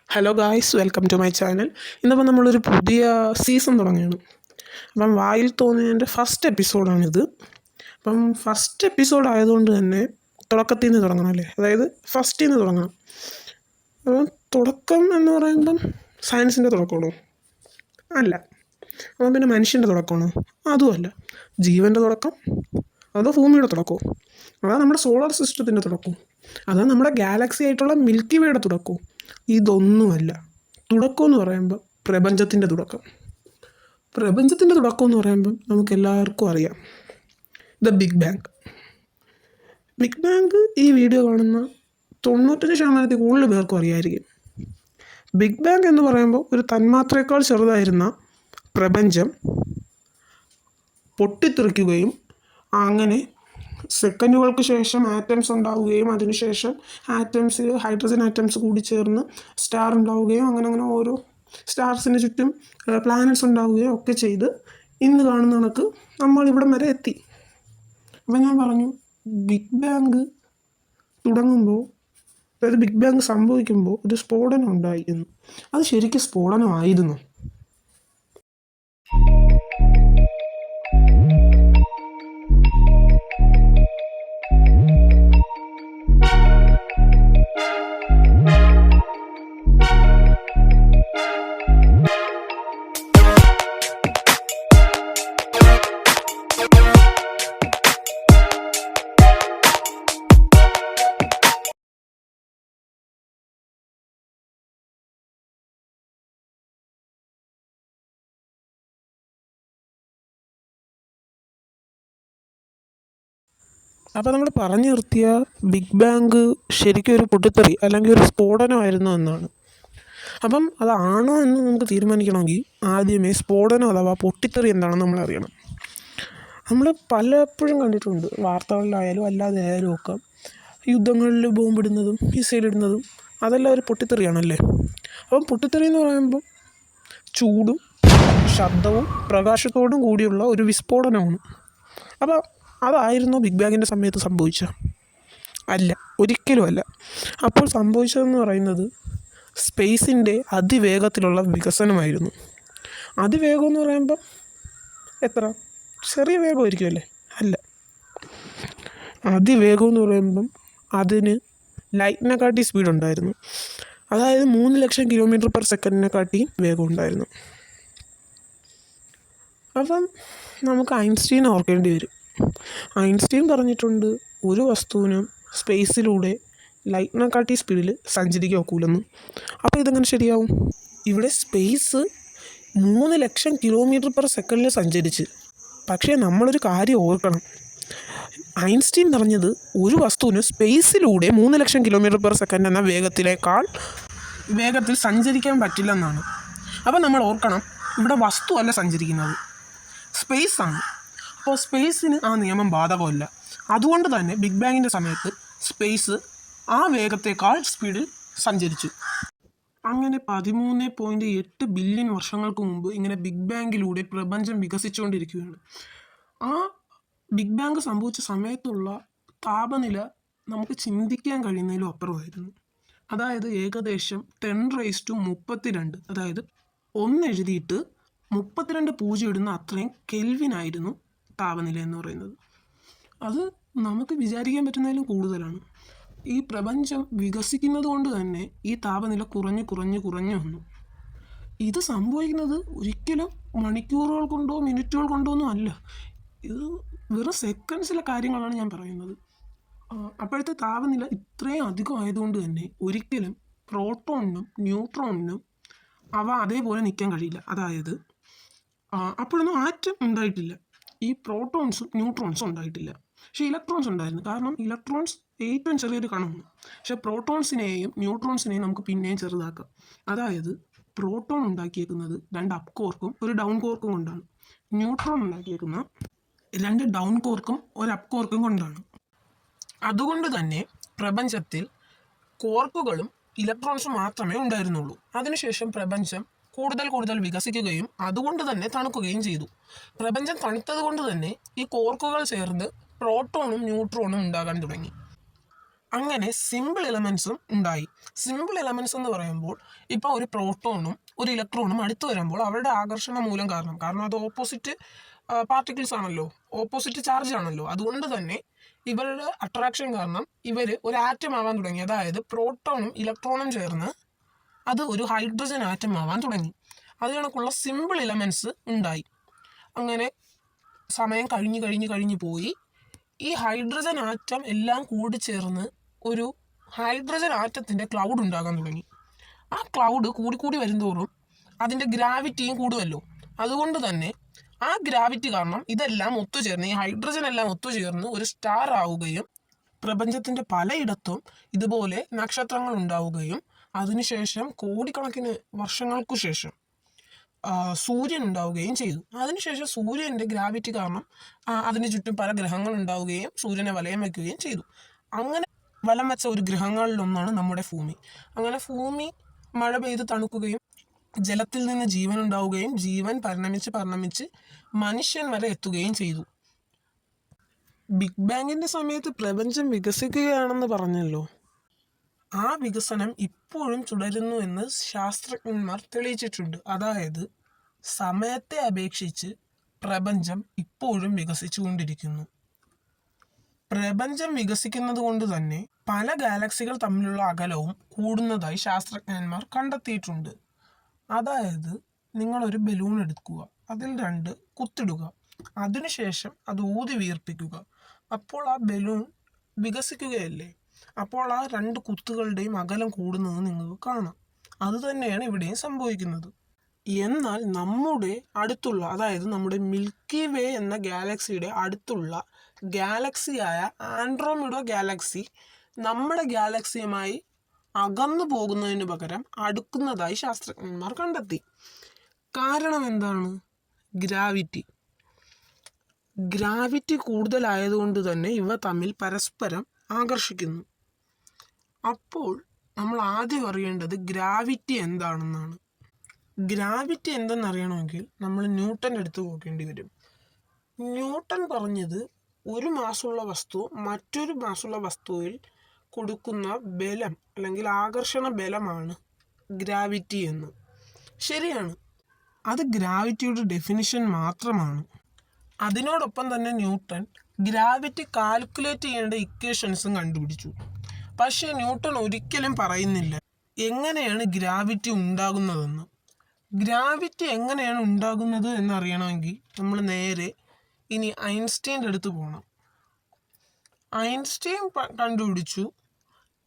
Hello guys, welcome to my channel. ഇന്നിപ്പോൾ നമ്മളൊരു പുതിയ സീസൺ തുടങ്ങുകയാണ്. അപ്പം വായിൽ തോന്നിയതിൻ്റെ ഫസ്റ്റ് എപ്പിസോഡാണിത്. അപ്പം ഫസ്റ്റ് എപ്പിസോഡ് ആയതുകൊണ്ട് തന്നെ തുടക്കത്തിൽ നിന്ന് തുടങ്ങണം അല്ലേ, അതായത് ഫസ്റ്റിൽ നിന്ന് തുടങ്ങണം. അപ്പം തുടക്കം എന്ന് പറയുമ്പം സയൻസിൻ്റെ തുടക്കമാണോ? അല്ല. അപ്പം പിന്നെ മനുഷ്യൻ്റെ തുടക്കമാണോ? അതുമല്ല. ജീവൻ്റെ തുടക്കം അതോ ഭൂമിയുടെ തുടക്കമോ? അതാ നമ്മുടെ സോളാർ സിസ്റ്റത്തിൻ്റെ തുടക്കവും? അതാ നമ്മുടെ ഗാലക്സി ആയിട്ടുള്ള മിൽക്കി വേയുടെ തുടക്കവും? ഇതൊന്നുമല്ല. തുടക്കം എന്ന് പറയുമ്പോൾ പ്രപഞ്ചത്തിൻ്റെ തുടക്കം. പ്രപഞ്ചത്തിൻ്റെ തുടക്കം എന്ന് പറയുമ്പം നമുക്ക് എല്ലാവർക്കും അറിയാം, the big bang. Big bang ഈ വീഡിയോ കാണുന്ന 95% കൂടുതൽ പേർക്കും അറിയാമായിരിക്കും. ബിഗ് ബാങ് എന്ന് പറയുമ്പോൾ ഒരു തന്മാത്രയേക്കാൾ ചെറുതായിരുന്ന പ്രപഞ്ചം പൊട്ടിത്തെറിക്കുകയും അങ്ങനെ സെക്കൻഡുകൾക്ക് ശേഷം ആറ്റംസ് ഉണ്ടാവുകയും അതിനുശേഷം ഹൈഡ്രജൻ ആറ്റംസ് കൂടി ചേർന്ന് സ്റ്റാർ ഉണ്ടാവുകയും അങ്ങനെ ഓരോ സ്റ്റാർസിന് ചുറ്റും പ്ലാനറ്റ്സ് ഉണ്ടാവുകയും ഒക്കെ ചെയ്ത് ഇന്ന് കാണുന്ന കണക്ക് നമ്മൾ ഇവിടം വരെ എത്തി. അപ്പം ഞാൻ പറഞ്ഞു, ബിഗ് ബാങ് തുടങ്ങുമ്പോൾ, അതായത് ബിഗ് ബാങ് സംഭവിക്കുമ്പോൾ ഒരു സ്ഫോടനം ഉണ്ടായിരുന്നു. അത് ശരിക്കും സ്ഫോടനമായിരുന്നു. അപ്പോൾ നമ്മൾ പറഞ്ഞു നിർത്തിയ ബിഗ് ബാങ് ശരിക്കും ഒരു പൊട്ടിത്തെറി അല്ലെങ്കിൽ ഒരു സ്ഫോടനമായിരുന്നു എന്നാണ്. അപ്പം അതാണോ എന്ന് നമുക്ക് തീരുമാനിക്കണമെങ്കിൽ ആദ്യമേ സ്ഫോടനം അഥവാ പൊട്ടിത്തെറി എന്താണെന്ന് നമ്മൾ അറിയണം. നമ്മൾ പലപ്പോഴും കണ്ടിട്ടുണ്ട്, വാർത്തകളിലായാലും അല്ലാതെ ആയാലും ഒക്കെ, യുദ്ധങ്ങളിൽ ബോംബിടുന്നതും മിസൈലിടുന്നതും അതെല്ലാം ഒരു പൊട്ടിത്തെറിയാണല്ലേ. അപ്പം പൊട്ടിത്തെറി എന്ന് പറയുമ്പം ചൂടും ശബ്ദവും പ്രകാശത്തോടും കൂടിയുള്ള ഒരു വിസ്ഫോടനമാണ്. അപ്പോൾ അതായിരുന്നു ബിഗ് ബാങ്ങിൻ്റെ സമയത്ത് സംഭവിച്ചത്? അല്ല, ഒരിക്കലും അല്ല. അപ്പോൾ സംഭവിച്ചതെന്ന് പറയുന്നത് സ്പേസിൻ്റെ അതിവേഗത്തിലുള്ള വികസനമായിരുന്നു. അതിവേഗം എന്ന് പറയുമ്പം എത്ര ചെറിയ വേഗമായിരിക്കും അല്ലേ? അല്ല, അതിവേഗം എന്ന് പറയുമ്പം അതിന് ലൈറ്റിനെക്കാട്ടി സ്പീഡ് ഉണ്ടായിരുന്നു. അതായത് 3,00,000 km/s വേഗം ഉണ്ടായിരുന്നു. അപ്പം നമുക്ക് ഐൻസ്റ്റീൻ ഓർക്കേണ്ടി വരും. ഐൻസ്റ്റീൻ പറഞ്ഞിട്ടുണ്ട്, ഒരു വസ്തുവിനും സ്പേസിലൂടെ ലൈറ്റിനെക്കാട്ടി സ്പീഡിൽ സഞ്ചരിക്കാൻ ഒക്കില്ലെന്ന്. അപ്പോൾ ഇതെങ്ങനെ ശരിയാവും? ഇവിടെ സ്പേസ് 3,00,000 km/s സഞ്ചരിച്ച്. പക്ഷേ നമ്മളൊരു കാര്യം ഓർക്കണം, ഐൻസ്റ്റീൻ പറഞ്ഞത് ഒരു വസ്തുവിന് സ്പേസിലൂടെ 3,00,000 km/s എന്ന വേഗത്തിൽ സഞ്ചരിക്കാൻ പറ്റില്ലെന്നാണ്. അപ്പോൾ നമ്മൾ ഓർക്കണം, ഇവിടെ വസ്തു അല്ല സഞ്ചരിക്കുന്നത്, സ്പേസാണ്. അപ്പോൾ സ്പേസിന് ആ നിയമം ബാധകമല്ല. അതുകൊണ്ട് തന്നെ ബിഗ് ബാങ്ങിൻ്റെ സമയത്ത് സ്പേസ് ആ വേഗത്തേക്കാൾ സ്പീഡിൽ സഞ്ചരിച്ചു. അങ്ങനെ 13.8 ബില്യൺ വർഷങ്ങൾക്ക് മുമ്പ് ഇങ്ങനെ ബിഗ് ബാങ്ങിലൂടെ പ്രപഞ്ചം വികസിച്ചുകൊണ്ടിരിക്കുകയാണ്. ആ ബിഗ് ബാങ് സംഭവിച്ച സമയത്തുള്ള താപനില നമുക്ക് ചിന്തിക്കാൻ കഴിയുന്നതിലും അപ്പുറമായിരുന്നു. അതായത് ഏകദേശം 10⁻32, അതായത് 1 എഴുതിയിട്ട് 32 പൂജ്യം ഇടുന്ന അത്രയും കെൽവിനായിരുന്നു താപനില എന്ന് പറയുന്നത്. അത് നമുക്ക് വിചാരിക്കാൻ പറ്റുന്നതിലും കൂടുതലാണ്. ഈ പ്രപഞ്ചം വികസിക്കുന്നത് കൊണ്ട് തന്നെ ഈ താപനില കുറഞ്ഞു വന്നു. ഇത് സംഭവിക്കുന്നത് ഒരിക്കലും മണിക്കൂറുകൾ കൊണ്ടോ മിനിറ്റുകൾ കൊണ്ടോ ഒന്നും അല്ല. ഇത് വെറും സെക്കൻഡ്സിലെ കാര്യങ്ങളാണ് ഞാൻ പറയുന്നത്. അപ്പോഴത്തെ താപനില ഇത്രയും അധികം ആയതുകൊണ്ട് തന്നെ ഒരിക്കലും പ്രോട്ടോണിനും ന്യൂട്രോണിനും അവ അതേപോലെ നിൽക്കാൻ കഴിയില്ല. അതായത് അപ്പോഴൊന്നും ആറ്റം ഉണ്ടായിട്ടില്ല, ഈ പ്രോട്ടോൺസും ന്യൂട്രോൺസും ഉണ്ടായിട്ടില്ല. പക്ഷേ ഇലക്ട്രോൺസ് ഉണ്ടായിരുന്നു. കാരണം ഇലക്ട്രോൺസ് ഏറ്റവും ചെറിയൊരു കണമാണ്. പക്ഷേ പ്രോട്ടോൺസിനെയും ന്യൂട്രോൺസിനെയും നമുക്ക് പിന്നെയും ചെറുതാക്കാം. അതായത് പ്രോട്ടോൺ ഉണ്ടാക്കിയേക്കുന്നത് 2 അപ്പ് കോർക്കും 1 ഡൗൺ കോർക്കും കൊണ്ടാണ്. ന്യൂട്രോൺ ഉണ്ടാക്കിയേക്കുന്ന 2 ഡൗൺ കോർക്കും 1 അപ്പ് കോർക്കും കൊണ്ടാണ്. അതുകൊണ്ട് തന്നെ പ്രപഞ്ചത്തിൽ കോർക്കുകളും ഇലക്ട്രോൺസും മാത്രമേ ഉണ്ടായിരുന്നുള്ളൂ. അതിനുശേഷം പ്രപഞ്ചം കൂടുതൽ വികസിക്കുകയും അതുകൊണ്ട് തന്നെ തണുക്കുകയും ചെയ്തു. പ്രപഞ്ചം തണുത്തത് കൊണ്ട് തന്നെ ഈ കോർക്കുകൾ ചേർന്ന് പ്രോട്ടോണും ന്യൂട്രോണും ഉണ്ടാകാൻ തുടങ്ങി. അങ്ങനെ സിമ്പിൾ എലമെൻസും ഉണ്ടായി. സിമ്പിൾ എലമെൻസ് എന്ന് പറയുമ്പോൾ ഇപ്പോൾ ഒരു പ്രോട്ടോണും ഒരു ഇലക്ട്രോണും അടുത്ത് വരുമ്പോൾ അവരുടെ ആകർഷണ മൂലം കാരണം അത് ഓപ്പോസിറ്റ് പാർട്ടിക്കിൾസ് ആണല്ലോ, ഓപ്പോസിറ്റ് ചാർജ് ആണല്ലോ. അതുകൊണ്ട് തന്നെ ഇവരുടെ അട്രാക്ഷൻ കാരണം ഇവർ ഒരു ആറ്റം ആവാൻ തുടങ്ങി. അതായത് പ്രോട്ടോണും ഇലക്ട്രോണും ചേർന്ന് അത് ഒരു ഹൈഡ്രജൻ ആറ്റം ആവാൻ തുടങ്ങി. അത് കണക്കുള്ള സിമ്പിൾ എലമെൻസ് ഉണ്ടായി. അങ്ങനെ സമയം കഴിഞ്ഞ് പോയി ഈ ഹൈഡ്രജൻ ആറ്റം എല്ലാം കൂടി ചേർന്ന് ഒരു ഹൈഡ്രജൻ ആറ്റത്തിൻ്റെ ക്ലൗഡ് ഉണ്ടാകാൻ തുടങ്ങി. ആ ക്ലൗഡ് കൂടി വരുന്തോറും അതിൻ്റെ ഗ്രാവിറ്റിയും കൂടുമല്ലോ. അതുകൊണ്ട് തന്നെ ആ ഗ്രാവിറ്റി കാരണം ഇതെല്ലാം ഒത്തുചേർന്ന്, ഈ ഹൈഡ്രജൻ എല്ലാം ഒത്തുചേർന്ന് ഒരു സ്റ്റാർ ആവുകയും പ്രപഞ്ചത്തിൻ്റെ പലയിടത്തും ഇതുപോലെ നക്ഷത്രങ്ങൾ ഉണ്ടാവുകയും അതിനുശേഷം കോടിക്കണക്കിന് വർഷങ്ങൾക്കു ശേഷം സൂര്യൻ ഉണ്ടാവുകയും ചെയ്തു. അതിനുശേഷം സൂര്യൻ്റെ ഗ്രാവിറ്റി കാരണം അതിന് ചുറ്റും പല ഗ്രഹങ്ങൾ ഉണ്ടാവുകയും സൂര്യനെ വലയം വയ്ക്കുകയും ചെയ്തു. അങ്ങനെ വലം വെച്ച ഒരു ഗ്രഹങ്ങളിലൊന്നാണ് നമ്മുടെ ഭൂമി. അങ്ങനെ ഭൂമി മഴ പെയ്ത് തണുക്കുകയും ജലത്തിൽ നിന്ന് ജീവൻ ഉണ്ടാവുകയും ജീവൻ പരിണമിച്ച് മനുഷ്യൻ വരെ എത്തുകയും ചെയ്തു. ബിഗ് ബാങ്ങിൻ്റെ സമയത്ത് പ്രപഞ്ചം വികസിക്കുകയാണെന്ന് പറഞ്ഞല്ലോ. ആ വികസനം ഇപ്പോഴും തുടരുന്നു എന്ന് ശാസ്ത്രജ്ഞന്മാർ തെളിയിച്ചിട്ടുണ്ട്. അതായത് സമയത്തെ അപേക്ഷിച്ച് പ്രപഞ്ചം ഇപ്പോഴും വികസിച്ചുകൊണ്ടിരിക്കുന്നു. പ്രപഞ്ചം വികസിക്കുന്നത് കൊണ്ട് തന്നെ പല ഗാലക്സികൾ തമ്മിലുള്ള അകലവും കൂടുന്നതായി ശാസ്ത്രജ്ഞന്മാർ കണ്ടെത്തിയിട്ടുണ്ട്. അതായത് നിങ്ങളൊരു ബലൂൺ എടുക്കുക, അതിൽ 2 കുത്തിടുക, അതിനുശേഷം അത് ഊതി വീർപ്പിക്കുക. അപ്പോൾ ആ ബലൂൺ വികസിക്കുകയല്ലേ. അപ്പോൾ ആ 2 കുത്തുകളുടെയും അകലം കൂടുന്നത് നിങ്ങൾക്ക് കാണാം. അതുതന്നെയാണ് ഇവിടെയും സംഭവിക്കുന്നത്. എന്നാൽ നമ്മുടെ അടുത്തുള്ള, അതായത് നമ്മുടെ മിൽക്കി വേ എന്ന ഗാലക്സിയുടെ അടുത്തുള്ള ഗാലക്സിയായ ആൻഡ്രോമിഡ ഗാലക്സി നമ്മുടെ ഗാലക്സിയുമായി അകന്നു പോകുന്നതിന് പകരം അടുക്കുന്നതായി ശാസ്ത്രജ്ഞന്മാർ കണ്ടെത്തി. കാരണം എന്താണ്? ഗ്രാവിറ്റി കൂടുതലായതുകൊണ്ട് തന്നെ ഇവ തമ്മിൽ പരസ്പരം ആകർഷിക്കുന്നു. അപ്പോൾ നമ്മൾ ആദ്യം അറിയേണ്ടത് ഗ്രാവിറ്റി എന്താണെന്നാണ്. ഗ്രാവിറ്റി എന്തെന്നറിയണമെങ്കിൽ നമ്മൾ ന്യൂട്ടൻ്റെ അടുത്ത് പോകേണ്ടി വരും. ന്യൂട്ടൺ പറഞ്ഞത് ഒരു മാസ്സുള്ള വസ്തു മറ്റൊരു മാസ്സുള്ള വസ്തുവിൽ കൊടുക്കുന്ന ബലം അല്ലെങ്കിൽ ആകർഷണ ബലമാണ് ഗ്രാവിറ്റി എന്ന്. ശരിയാണ്, അത് ഗ്രാവിറ്റിയുടെ ഡെഫിനിഷൻ മാത്രമാണ്. അതിനോടൊപ്പം തന്നെ ന്യൂട്ടൺ ഗ്രാവിറ്റി കാൽക്കുലേറ്റ് ചെയ്യേണ്ട ഇക്വേഷൻസും കണ്ടുപിടിച്ചു. പക്ഷേ ന്യൂട്ടൺ ഒരിക്കലും പറയുന്നില്ല എങ്ങനെയാണ് ഗ്രാവിറ്റി ഉണ്ടാകുന്നതെന്ന്. ഗ്രാവിറ്റി എങ്ങനെയാണ് ഉണ്ടാകുന്നത് എന്നറിയണമെങ്കിൽ നമ്മൾ നേരെ ഇനി ഐൻസ്റ്റീൻ്റെ അടുത്ത് പോകണം. ഐൻസ്റ്റീൻ കണ്ടുപിടിച്ചു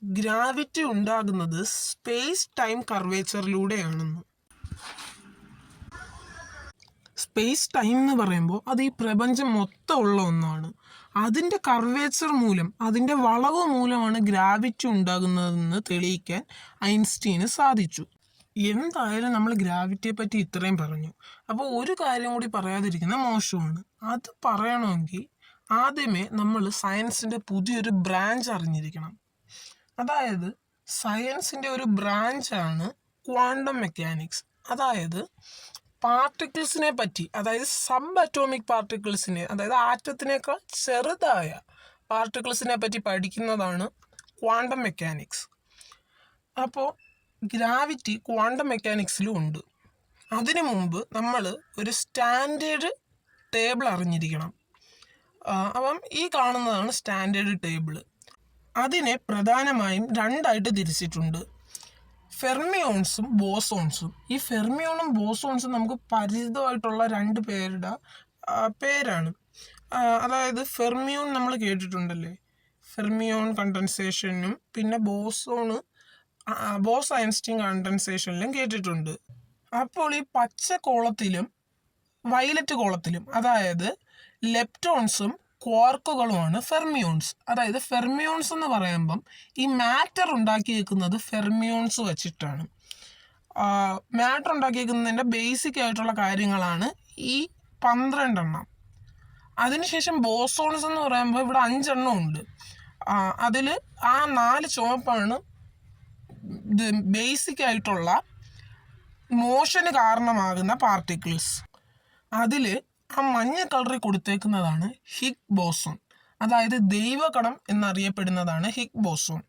ഗ്രാവിറ്റി ഉണ്ടാകുന്നത് സ്പേസ് ടൈം കർവേച്ചറിലൂടെയാണെന്ന്. സ്പേസ് ടൈം എന്ന് പറയുമ്പോൾ അത് ഈ പ്രപഞ്ചം മൊത്തം ഉള്ള ഒന്നാണ്. അതിൻ്റെ കർവേച്ചർ മൂലം, അതിൻ്റെ വളവ് മൂലമാണ് ഗ്രാവിറ്റി ഉണ്ടാകുന്നതെന്ന് തെളിയിക്കാൻ ഐൻസ്റ്റീന് സാധിച്ചു. എന്തായാലും നമ്മൾ ഗ്രാവിറ്റിയെ പറ്റി ഇത്രയും പറഞ്ഞു. അപ്പോൾ ഒരു കാര്യം കൂടി പറയാതിരിക്കുന്ന മോശമാണ്. അത് പറയണമെങ്കിൽ ആദ്യമേ നമ്മൾ സയൻസിൻ്റെ പുതിയൊരു ബ്രാഞ്ച് അറിഞ്ഞിരിക്കണം. അതായത് സയൻസിൻ്റെ ഒരു ബ്രാഞ്ചാണ് ക്വാണ്ടം മെക്കാനിക്സ്. അതായത് പാർട്ടിക്കിൾസിനെ പറ്റി, അതായത് സബ് അറ്റോമിക് പാർട്ടിക്കിൾസിനെ, അതായത് ആറ്റത്തിനേക്കാൾ ചെറുതായ പാർട്ടിക്കിൾസിനെ പറ്റി പഠിക്കുന്നതാണ് ക്വാണ്ടം മെക്കാനിക്സ്. അപ്പോൾ ഗ്രാവിറ്റി ക്വാണ്ടം മെക്കാനിക്സിലും ഉണ്ട്. അതിനു മുമ്പ് നമ്മൾ ഒരു സ്റ്റാൻഡേർഡ് ടേബിൾ അറിഞ്ഞിരിക്കണം. അപ്പം ഈ കാണുന്നതാണ് സ്റ്റാൻഡേർഡ് ടേബിൾ. അതിനെ പ്രധാനമായും 2ആയിട്ട് തിരിച്ചിട്ടുണ്ട്, ഫെർമിയോൺസും ബോസോൺസും. ഈ ഫെർമിയോണും ബോസോൺസും നമുക്ക് പരിചിതമായിട്ടുള്ള 2 പേരുടെ പേരാണ്. അതായത് ഫെർമിയോൺ നമ്മൾ കേട്ടിട്ടുണ്ടല്ലേ, ഫെർമിയോൺ കണ്ടൻസേഷനും പിന്നെ ബോസ് ഐൻസ്റ്റീൻ കണ്ടൻസേഷനിലും കേട്ടിട്ടുണ്ട്. അപ്പോൾ ഈ പച്ച കോളത്തിലും വയലറ്റ് കോളത്തിലും, അതായത് ലെപ്റ്റോൺസും ക്വാർക്കുകളുമാണ് ഫെർമിയോൺസ്. അതായത് ഫെർമിയോൺസ് എന്ന് പറയുമ്പം ഈ മാറ്റർ ഉണ്ടാക്കിയേക്കുന്നത് ഫെർമിയോൺസ് വെച്ചിട്ടാണ്. മാറ്റർ ഉണ്ടാക്കിയേക്കുന്നതിൻ്റെ ബേസിക് ആയിട്ടുള്ള കാര്യങ്ങളാണ് ഈ 12 എണ്ണം. അതിനുശേഷം ബോസോൺസ് എന്ന് പറയുമ്പോൾ ഇവിടെ 5 എണ്ണം ഉണ്ട്. അതിൽ ആ 4 ചുവപ്പാണ് ബേസിക് ആയിട്ടുള്ള മോഷന് കാരണമാകുന്ന പാർട്ടിക്കിൾസ്. അതിൽ ആ മഞ്ഞ കളറിൽ കൊടുത്തേക്കുന്നതാണ് ഹിഗ് ബോസോൺ. അതായത് ദൈവകണം എന്നറിയപ്പെടുന്നതാണ് ഹിഗ് ബോസോൺ.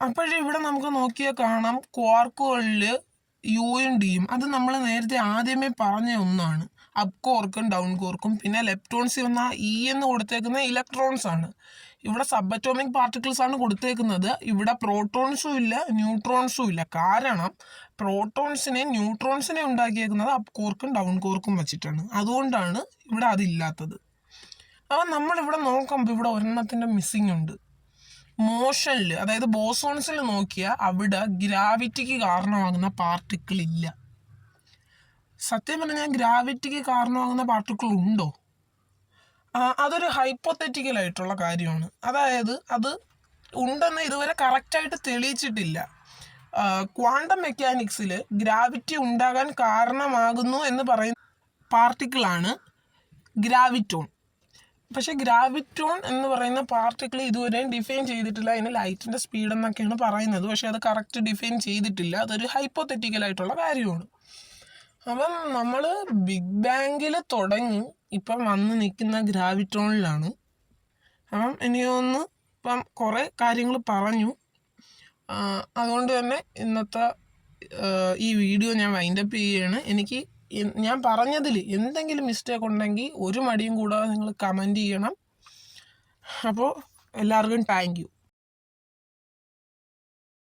അപ്പോഴേ ഇവിടെ നമുക്ക് നോക്കിയാൽ കാണാം ക്വാർക്കുകളിൽ യുയും ഡിയും അത് നമ്മൾ നേരത്തെ ആദ്യമേ പറഞ്ഞ ഒന്നാണ്. അപ് കോർക്കും ഡൗൺ കോർക്കും. പിന്നെ ലെപ്റ്റോൺസിൽ വന്ന ഇ എന്ന് കൊടുത്തേക്കുന്ന ഇലക്ട്രോൺസ് ആണ്. ഇവിടെ സബ് അറ്റോമിക് പാർട്ടിക്കിൾസ് ആണ് കൊടുത്തേക്കുന്നത്. ഇവിടെ പ്രോട്ടോൺസും ഇല്ല ന്യൂട്രോൺസും ഇല്ല. കാരണം ന്യൂട്രോൺസിനെ ഉണ്ടാക്കിയേക്കുന്നത് അപ് കോർക്കും ഡൗൺ കോർക്കും വെച്ചിട്ടാണ്. അതുകൊണ്ടാണ് ഇവിടെ അതില്ലാത്തത്. അപ്പം നമ്മളിവിടെ നോക്കുമ്പോൾ ഇവിടെ ഒരെണ്ണത്തിൻ്റെ മിസ്സിങ് ഉണ്ട്. മോഷനിൽ, അതായത് ബോസോൺസിൽ നോക്കിയാൽ അവിടെ ഗ്രാവിറ്റിക്ക് കാരണമാകുന്ന പാർട്ടിക്കിൾ ഇല്ല. സത്യം പറഞ്ഞാൽ ഗ്രാവിറ്റിക്ക് കാരണമാകുന്ന പാർട്ടിക്കിൾ ഉണ്ടോ? അതൊരു ഹൈപ്പോത്തറ്റിക്കൽ ആയിട്ടുള്ള കാര്യമാണ്. അതായത് അത് ഉണ്ടെന്ന് ഇതുവരെ കറക്റ്റായിട്ട് തെളിയിച്ചിട്ടില്ല. ക്വാണ്ടം മെക്കാനിക്സിൽ ഗ്രാവിറ്റി ഉണ്ടാകാൻ കാരണമാകുന്നു എന്ന് പറയുന്ന പാർട്ടിക്കിളാണ് ഗ്രാവിറ്റോൺ. പക്ഷെ ഗ്രാവിറ്റോൺ എന്ന് പറയുന്ന പാർട്ടിക്കിൾ ഇതുവരെയും ഡിഫൈൻ ചെയ്തിട്ടില്ല. അതിന് ലൈറ്റിൻ്റെ സ്പീഡ് എന്നൊക്കെയാണ് പറയുന്നത്. പക്ഷെ അത് കറക്റ്റ് ഡിഫൈൻ ചെയ്തിട്ടില്ല. അതൊരു ഹൈപ്പോത്തറ്റിക്കൽ ആയിട്ടുള്ള കാര്യമാണ്. അപ്പം നമ്മൾ ബിഗ് ബാങ്കിൽ തുടങ്ങി ഇപ്പം വന്ന് നിൽക്കുന്ന ഗ്രാവിറ്റോണിലാണ്. അപ്പം ഇനിയൊന്ന് ഇപ്പം കുറേ കാര്യങ്ങൾ പറഞ്ഞു. അതുകൊണ്ട് തന്നെ ഇന്നത്തെ ഈ വീഡിയോ ഞാൻ വൈൻഡപ്പ് ചെയ്യുകയാണ്. ഞാൻ പറഞ്ഞതിൽ എന്തെങ്കിലും മിസ്റ്റേക്ക് ഉണ്ടെങ്കിൽ ഒരു മടിയും കൂടാതെ നിങ്ങൾ കമൻറ്റ് ചെയ്യണം. അപ്പോൾ എല്ലാവർക്കും താങ്ക് യു.